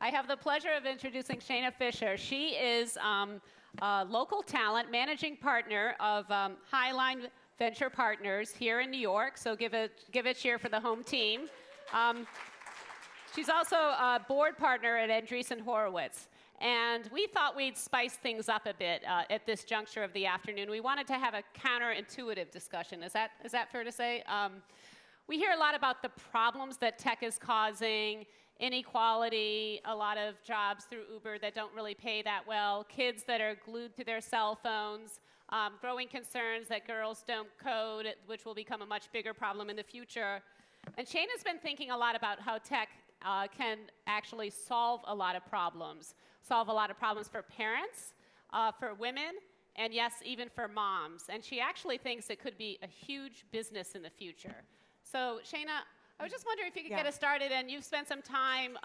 I have the pleasure of introducing Shana Fisher. She is a local talent, managing partner of Highline Venture Partners here in New York. So give a cheer for the home team. She's also a board partner at Andreessen Horowitz. And we thought we'd spice things up a bit at this juncture of the afternoon. We wanted to have a counterintuitive discussion. Is that fair to say? We hear a lot about the problems that tech is causing, inequality, a lot of jobs through Uber that don't really pay that well, kids that are glued to their cell phones, growing concerns that girls don't code, which will become a much bigger problem in the future. And Shana's been thinking a lot about how tech can actually solve a lot of problems for parents, for women, and yes, even for moms. And she actually thinks it could be a huge business in the future. So Shana, I was just wondering if you could get us started, and you've spent some time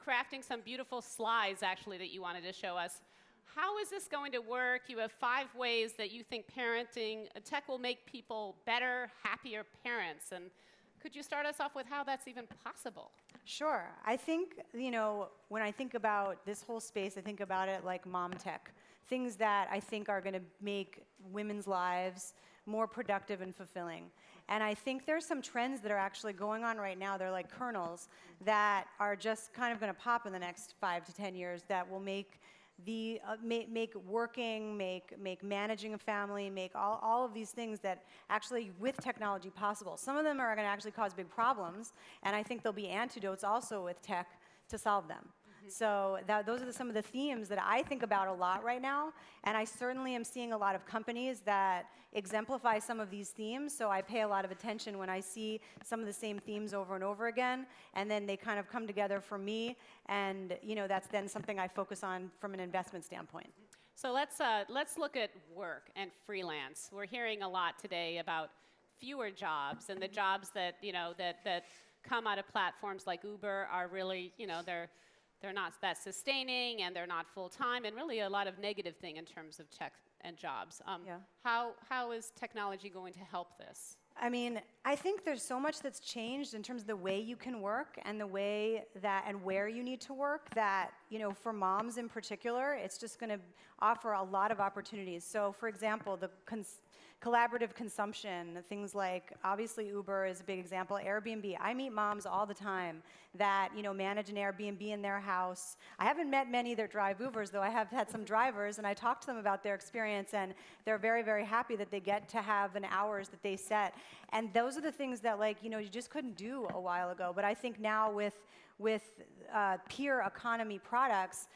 crafting some beautiful slides, actually, that you wanted to show us. How is this going to work? You have 5 ways that you think parenting, tech will make people better, happier parents. And could you start us off with how that's even possible? Sure. I think, when I think about this whole space, I think about it like mom tech. Things that I think are going to make women's lives more productive and fulfilling. And I think there's some trends that are actually going on right now. They're like kernels that are just kind of going to pop in the next 5 to 10 years that will make make working, make managing a family, make all of these things that actually with technology possible. Some of them are going to actually cause big problems, and I think there'll be antidotes also with tech to solve them. So those are some of the themes that I think about a lot right now, and I certainly am seeing a lot of companies that exemplify some of these themes, so I pay a lot of attention when I see some of the same themes over and over again, and then they kind of come together for me, and that's then something I focus on from an investment standpoint. So let's look at work and freelance. We're hearing a lot today about fewer jobs, and the jobs that that come out of platforms like Uber are really they're not that sustaining, and they're not full-time, and really a lot of negative thing in terms of tech and jobs. How is technology going to help this? I mean, I think there's so much that's changed in terms of the way you can work and the way that and where you need to work that, for moms in particular, it's just going to offer a lot of opportunities. So, for example, the collaborative consumption, things like, obviously Uber is a big example, Airbnb. I meet moms all the time that, manage an Airbnb in their house. I haven't met many that drive Ubers, though I have had some drivers, and I talk to them about their experience, and they're very, very happy that they get to have an hours that they set. And those are the things that, you just couldn't do a while ago. But I think now with peer economy products,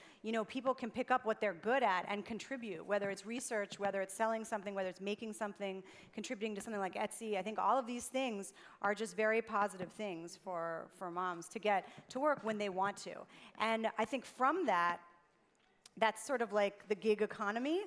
people can pick up what they're good at and contribute, whether it's research, whether it's selling something, whether it's making something, contributing to something like Etsy. I think all of these things are just very positive things for moms to get to work when they want to. And I think from that's sort of like the gig economy.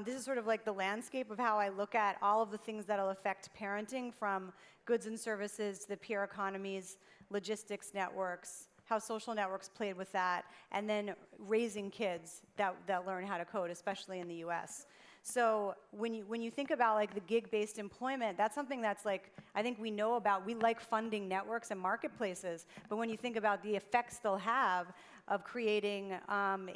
This is sort of like the landscape of how I look at all of the things that will affect parenting, from goods and services to the peer economies, logistics networks, how social networks played with that, and then raising kids that learn how to code, especially in the US. So when you think about the gig-based employment, that's something that's I think we know about. We like funding networks and marketplaces, but when you think about the effects they'll have of creating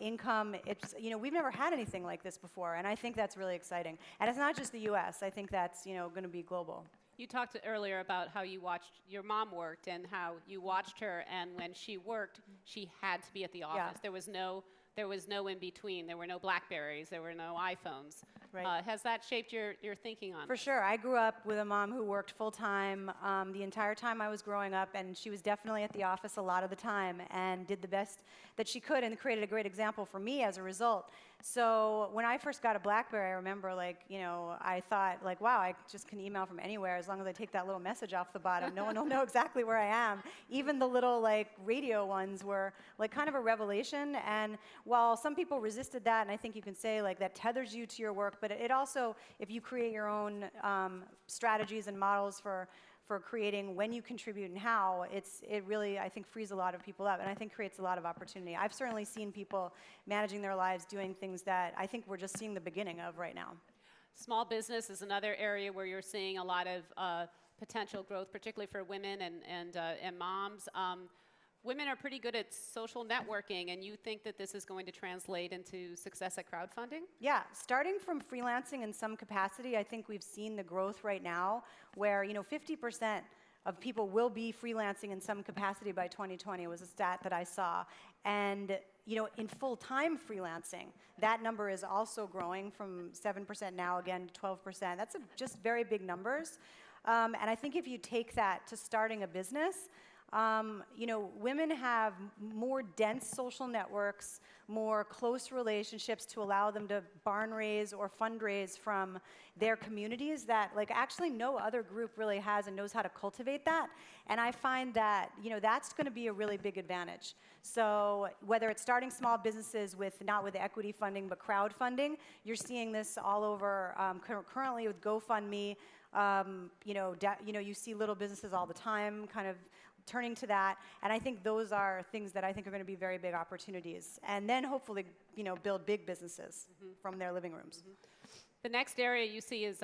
income, it's we've never had anything like this before, and I think that's really exciting. And it's not just the US. I think that's going to be global. You talked earlier about how you watched your mom worked and how you watched her, and when she worked, she had to be at the office. Yeah. There was no in between. There were no Blackberries. There were no iPhones. Right. Has that shaped your thinking on it? For sure. I grew up with a mom who worked full-time the entire time I was growing up, and she was definitely at the office a lot of the time and did the best that she could and created a great example for me as a result. So when I first got a Blackberry, I remember I thought wow, I just can email from anywhere as long as I take that little message off the bottom. No one will know exactly where I am. Even the little radio ones were kind of a revelation. And while some people resisted that, and I think you can say that tethers you to your work, but it also, if you create your own strategies and models for creating when you contribute and how, it really, I think, frees a lot of people up, and I think creates a lot of opportunity. I've certainly seen people managing their lives doing things that I think we're just seeing the beginning of right now. Small business is another area where you're seeing a lot of potential growth, particularly for women and moms. women are pretty good at social networking, and you think that this is going to translate into success at crowdfunding? Yeah, starting from freelancing in some capacity, I think we've seen the growth right now where, 50% of people will be freelancing in some capacity by 2020 was a stat that I saw. And, in full-time freelancing, that number is also growing from 7% now again to 12%. That's just very big numbers. And I think if you take that to starting a business, women have more dense social networks, more close relationships to allow them to barn raise or fundraise from their communities that actually no other group really has and knows how to cultivate that. And I find that, that's going to be a really big advantage. So whether it's starting small businesses not with equity funding, but crowdfunding, you're seeing this all over currently with GoFundMe. You see little businesses all the time kind of turning to that, and I think those are things that I think are going to be very big opportunities, and then hopefully, build big businesses from their living rooms. The next area you see is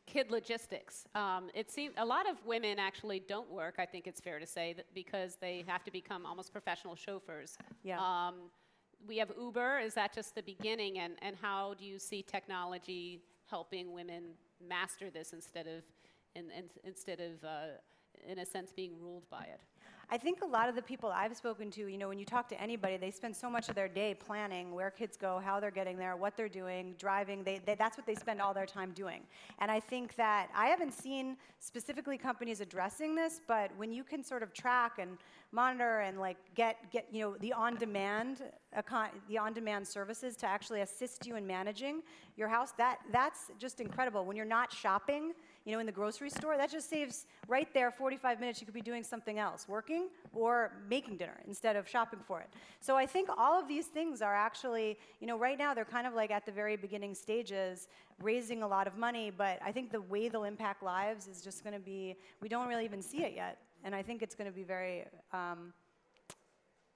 kid logistics. It seems a lot of women actually don't work, I think it's fair to say, because they have to become almost professional chauffeurs. Yeah. We have Uber. Is that just the beginning, and how do you see technology helping women master this instead of in a sense, being ruled by it? I think a lot of the people I've spoken to, when you talk to anybody, they spend so much of their day planning where kids go, how they're getting there, what they're doing, driving. That's what they spend all their time doing. And I think that I haven't seen specifically companies addressing this, but when you can sort of track and monitor and get the on-demand services to actually assist you in managing your house, that's just incredible. When you're not shopping, in the grocery store, that just saves right there 45 minutes. You could be doing something else, working or making dinner instead of shopping for it. So I think all of these things are actually, right now they're kind of at the very beginning stages, raising a lot of money, but I think the way they'll impact lives is just going to be, we don't really even see it yet. And I think it's going to be very,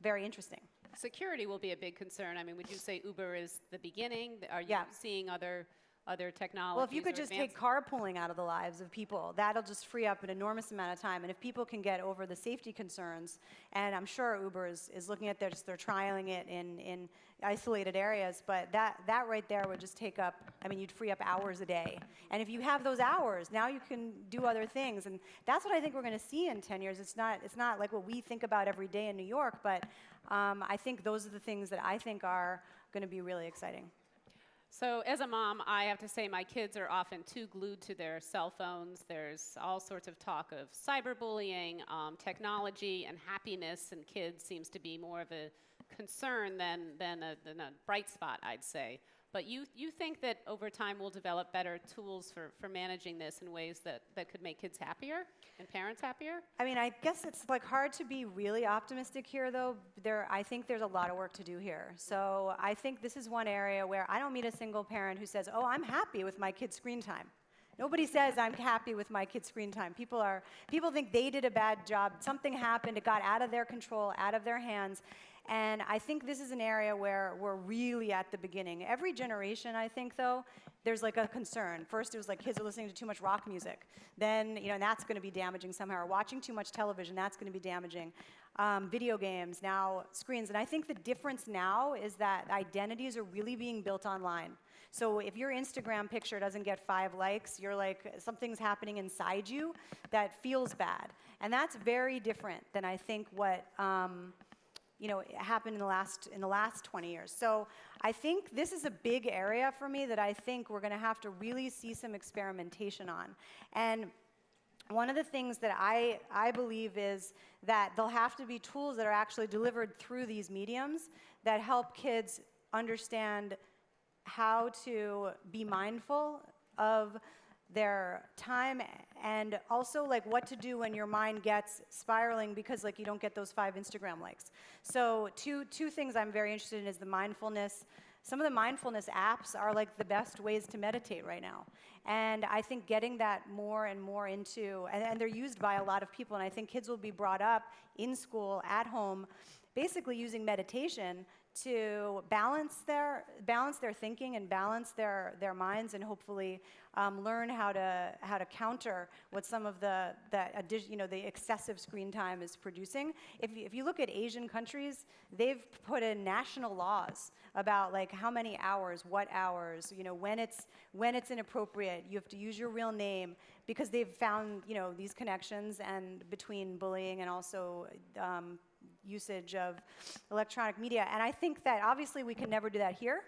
very interesting. Security will be a big concern. I mean, would you say Uber is the beginning? Are you seeing other technologies? Well, if you could just take carpooling out of the lives of people, that'll just free up an enormous amount of time. And if people can get over the safety concerns, and I'm sure Uber is looking at this, they're trialing it in isolated areas, but that right there would just take up, you'd free up hours a day. And if you have those hours, now you can do other things. And that's what I think we're going to see in 10 years. It's not like what we think about every day in New York, but I think those are the things that I think are going to be really exciting. So as a mom, I have to say my kids are often too glued to their cell phones. There's all sorts of talk of cyberbullying, technology, and happiness in kids seems to be more of a concern than a bright spot, I'd say. But you think that over time we'll develop better tools for managing this in ways that could make kids happier and parents happier? I guess it's hard to be really optimistic here, though. I think there's a lot of work to do here. So I think this is one area where I don't meet a single parent who says, oh, I'm happy with my kid's screen time. Nobody says I'm happy with my kid's screen time. People think they did a bad job. Something happened. It got out of their control, out of their hands. And I think this is an area where we're really at the beginning. Every generation, I think, though, there's a concern. First, it was kids are listening to too much rock music. Then, that's going to be damaging somehow. Or watching too much television, that's going to be damaging. Video games, now screens. And I think the difference now is that identities are really being built online. So if your Instagram picture doesn't get 5 likes, you're something's happening inside you that feels bad. And that's very different than I think what happened in the last 20 years. So I think this is a big area for me that I think we're going to have to really see some experimentation on. And one of the things that I believe is that there'll have to be tools that are actually delivered through these mediums that help kids understand how to be mindful of their time and also what to do when your mind gets spiraling because you don't get those 5 Instagram likes. So two things I'm very interested in is the mindfulness. Some of the mindfulness apps are the best ways to meditate right now. And I think getting that more and more into, and they're used by a lot of people, and I think kids will be brought up in school, at home, basically using meditation to balance their thinking and balance their minds, and hopefully learn how to counter what some of the excessive screen time is producing. If you look at Asian countries, they've put in national laws about like how many hours, what hours, when it's inappropriate, you have to use your real name, because they've found these connections and between bullying and also usage of electronic media. And I think that obviously we can never do that here,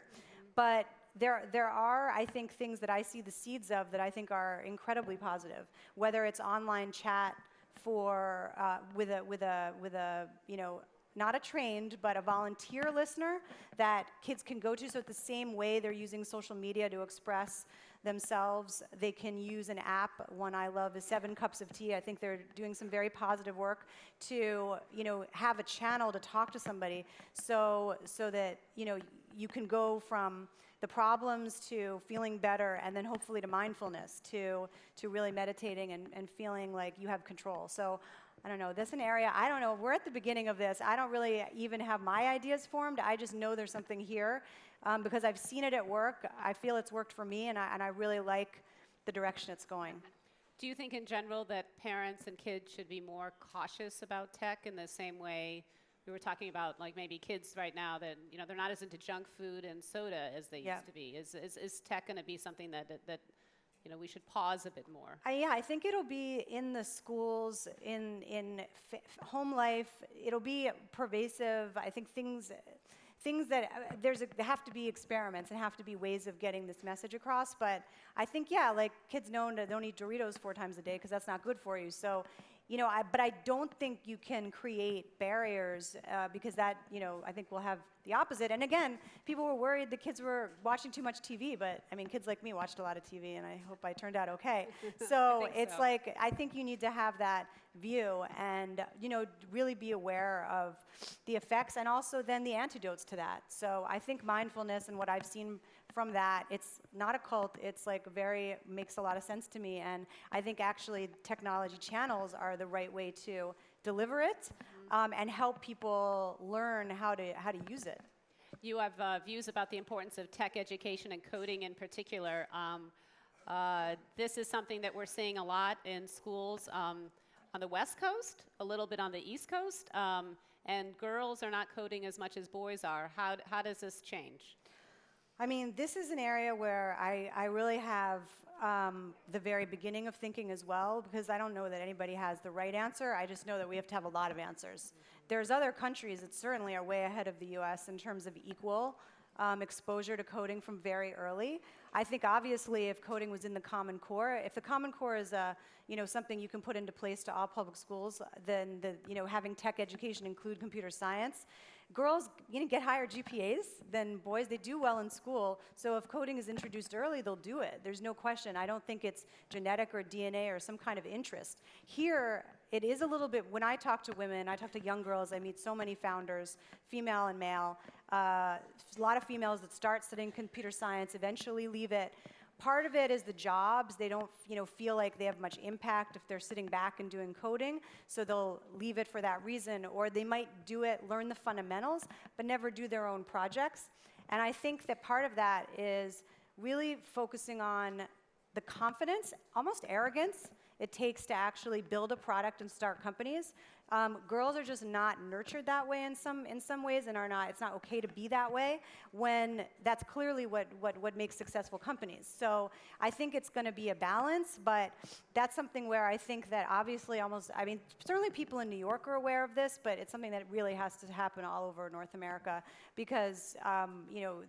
but there are, I think, things that I see the seeds of that I think are incredibly positive. Whether it's online chat for with a not a trained but a volunteer listener that kids can go to. So it's the same way they're using social media to express themselves. They can use an app. One I love is 7 Cups of Tea. I think they're doing some very positive work to have a channel to talk to somebody, so that you can go from the problems to feeling better, and then hopefully to mindfulness, to really meditating and feeling like you have control. So I don't know, that's an area, I don't know, we're at the beginning of this. I don't really even have my ideas formed. I just know there's something here because I've seen it at work. I feel it's worked for me, and I really like the direction it's going. Do you think in general that parents and kids should be more cautious about tech in the same way we were talking about, like maybe kids right now that they're not as into junk food and soda as they used to be? Is tech going to be something that we should pause a bit more? Yeah, I think it'll be in the schools, in home life. It'll be pervasive. I think things that there have to be experiments and have to be ways of getting this message across. But I think, yeah, like kids know to don't eat Doritos 4 times a day because that's not good for you. So, but I don't think you can create barriers because that, I think we'll have the opposite. And again, people were worried the kids were watching too much TV, but I mean, kids like me watched a lot of TV, and I hope I turned out okay. So it's like, I think you need to have that view and, really be aware of the effects and also then the antidotes to that. So I think mindfulness and what I've seen from that, it's not a cult, it's like makes a lot of sense to me, and I think actually technology channels are the right way to deliver it and help people learn how to use it. You have views about the importance of tech education and coding in particular. This is something that we're seeing a lot in schools on the West Coast, a little bit on the East Coast, and girls are not coding as much as boys are. How does this change? I mean, this is an area where I really have the very beginning of thinking as well, because I don't know that anybody has the right answer. I just know that we have to have a lot of answers. There's other countries that certainly are way ahead of the US in terms of equal exposure to coding from very early. I think obviously if coding was in the Common Core, if the Common Core is something you can put into place to all public schools, then having tech education include computer science. Girls get higher GPAs than boys. They do well in school. So if coding is introduced early, they'll do it. There's no question. I don't think it's genetic or DNA or some kind of interest. Here, it is a little bit, when I talk to women, I talk to young girls, I meet so many founders, female and male. A lot of females that start studying computer science eventually leave it. Part of it is the jobs. They don't feel like they have much impact if they're sitting back and doing coding, so they'll leave it for that reason. Or they might do it, learn the fundamentals, but never do their own projects. And I think that part of that is really focusing on the confidence, almost arrogance, it takes to actually build a product and start companies. Girls are just not nurtured that way in some ways, and it's not okay to be that way when that's clearly what makes successful companies. So I think it's going to be a balance, but that's something where I think that obviously certainly people in New York are aware of this, but it's something that really has to happen all over North America because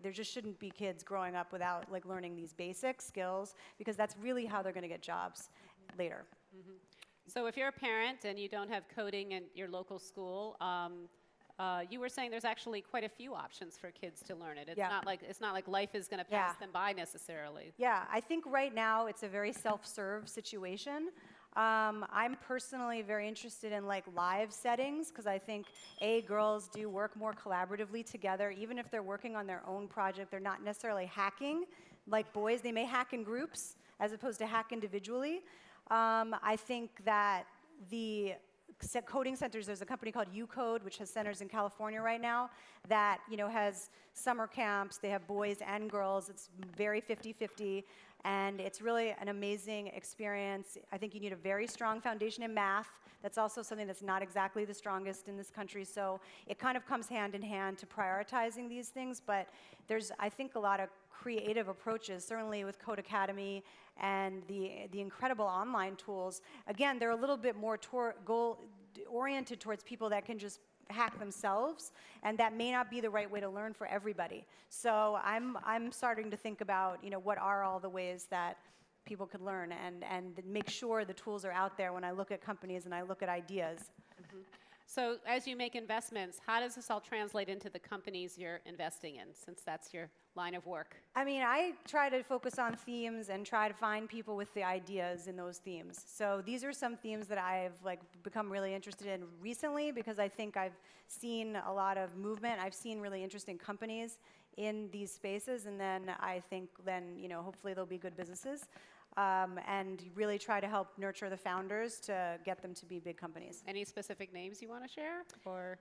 there just shouldn't be kids growing up without learning these basic skills, because that's really how they're going to get jobs later. Mm-hmm. So if you're a parent and you don't have coding in your local school, you were saying there's actually quite a few options for kids to learn it. It's not like life is going to pass them by necessarily. Yeah, I think right now it's a very self-serve situation. I'm personally very interested in live settings because I think girls do work more collaboratively together. Even if they're working on their own project, they're not necessarily hacking like boys. They may hack in groups as opposed to hack individually. I think that the coding centers. There's a company called UCode, which has centers in California right now, that has summer camps. They have boys and girls. It's very 50-50, and it's really an amazing experience. I think you need a very strong foundation in math. That's also something that's not exactly the strongest in this country, so it kind of comes hand in hand to prioritizing these things, but there's, I think, a lot of creative approaches, certainly with Code Academy and the incredible online tools. Again, they're a little bit more goal-oriented towards people that can just hack themselves, and that may not be the right way to learn for everybody. So I'm starting to think about, what are all the ways that people could learn, and make sure the tools are out there when I look at companies and I look at ideas. Mm-hmm. So as you make investments, how does this all translate into the companies you're investing in, since that's your line of work? I mean, I try to focus on themes and try to find people with the ideas in those themes. So these are some themes that I've become really interested in recently, because I think I've seen a lot of movement. I've seen really interesting companies in these spaces, and then I think hopefully they'll be good businesses. And really try to help nurture the founders to get them to be big companies. Any specific names you want to share, or?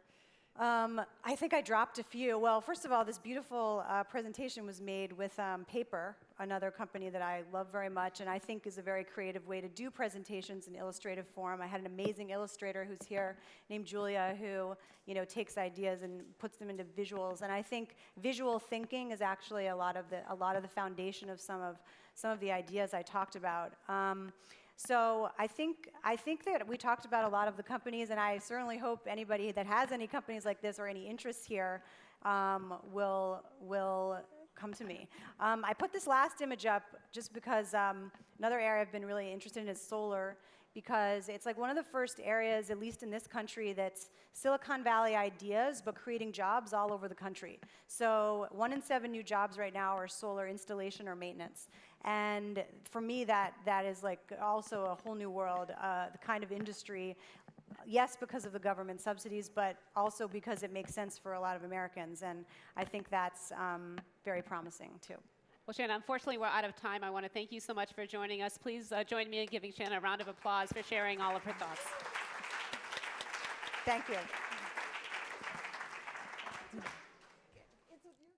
I think I dropped a few. Well, first of all, this beautiful presentation was made with Paper, another company that I love very much, and I think is a very creative way to do presentations in illustrative form. I had an amazing illustrator who's here named Julia, who takes ideas and puts them into visuals. And I think visual thinking is actually a lot of the foundation of some of the ideas I talked about. So I think that we talked about a lot of the companies, and I certainly hope anybody that has any companies like this or any interests here will come to me. I put this last image up just because another area I've been really interested in is solar, because it's one of the first areas, at least in this country, that's Silicon Valley ideas, but creating jobs all over the country. So 1 in 7 new jobs right now are solar installation or maintenance. And for me, that is also a whole new world, the kind of industry, yes, because of the government subsidies, but also because it makes sense for a lot of Americans. And I think that's very promising, too. Well, Shana, unfortunately, we're out of time. I want to thank you so much for joining us. Please join me in giving Shana a round of applause for sharing all of her thoughts. Thank you.